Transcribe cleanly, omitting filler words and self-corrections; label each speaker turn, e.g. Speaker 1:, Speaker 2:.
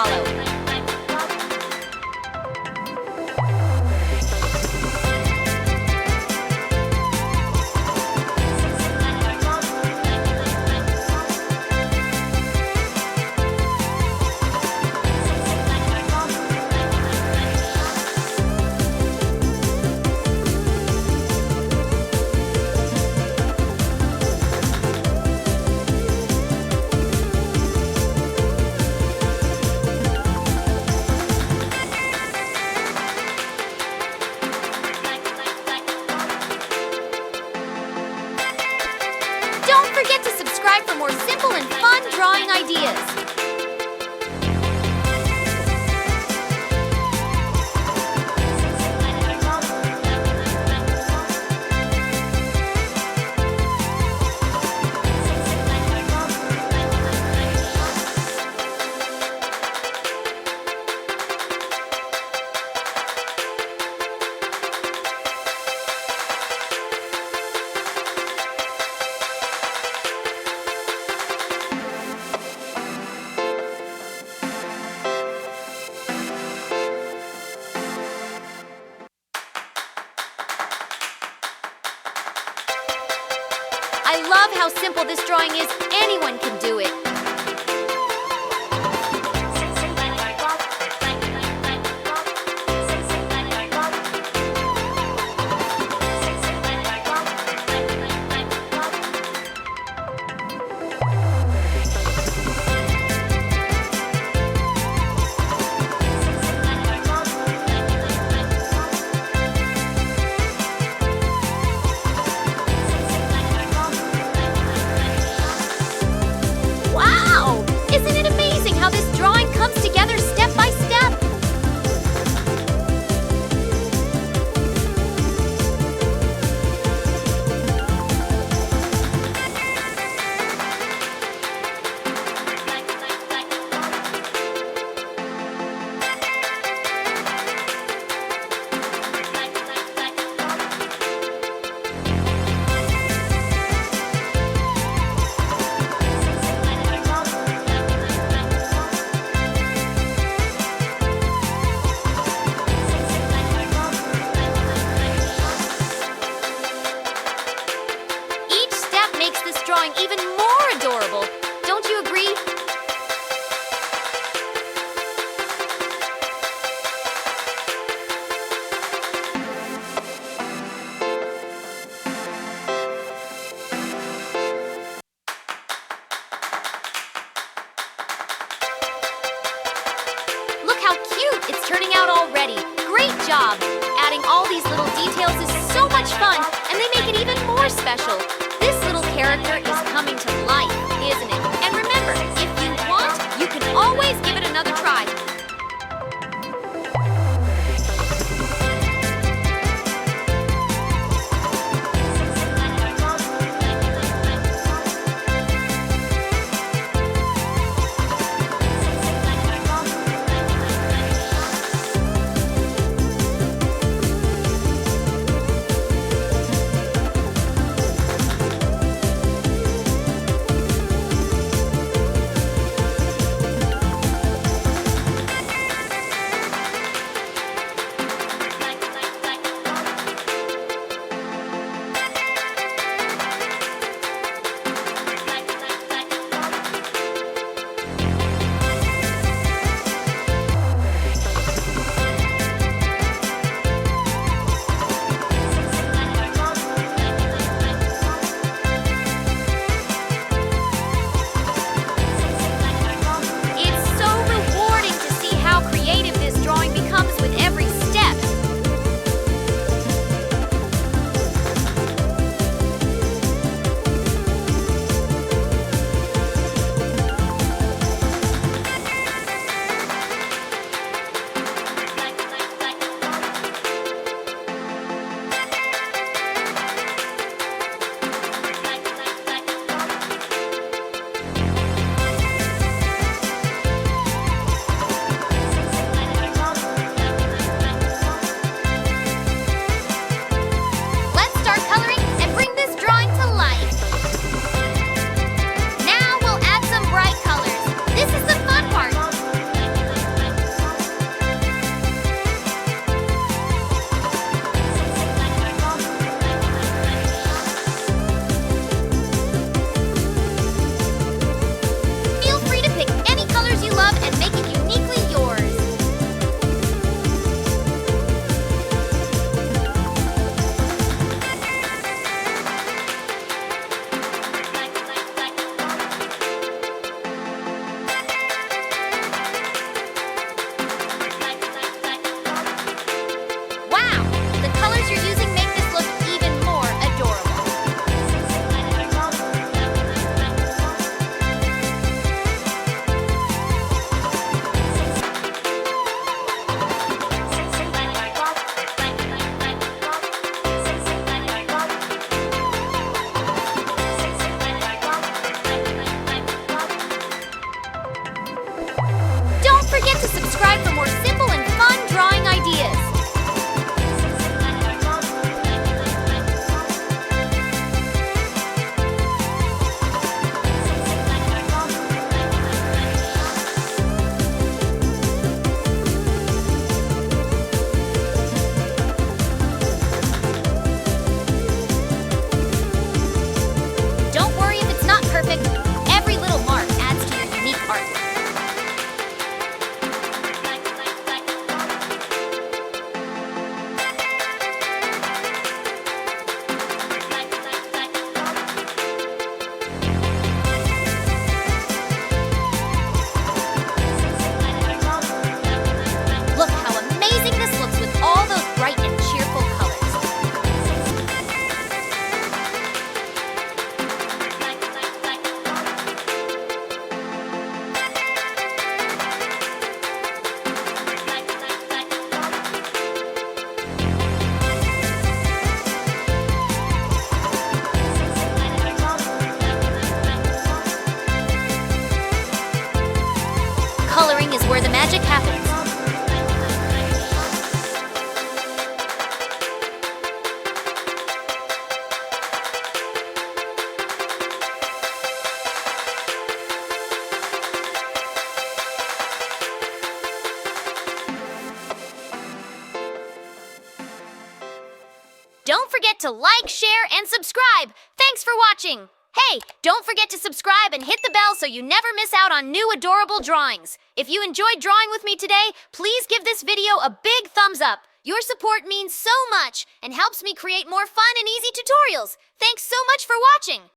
Speaker 1: follow. Don't forget to subscribe for more simple and fun drawing ideas. I love how simple this drawing is. Anyone can do it. Wow! Isn't it amazing how this drawing comes together step by step? Each step makes this drawing even more adorable. Don't you agree? Look how cute it's turning out already. Great job! Adding all these little details is so much fun, and they make it even more special. This little character is coming to life, isn't it? And remember, if you want, you can always give it another try. magic happens. Don't forget to like, share, and subscribe. Thanks for watching. Hey, don't forget to subscribe and hit the bell so you never miss out on new adorable drawings. If you enjoyed drawing with me today, please give this video a big thumbs up. Your support means so much and helps me create more fun and easy tutorials. Thanks so much for watching.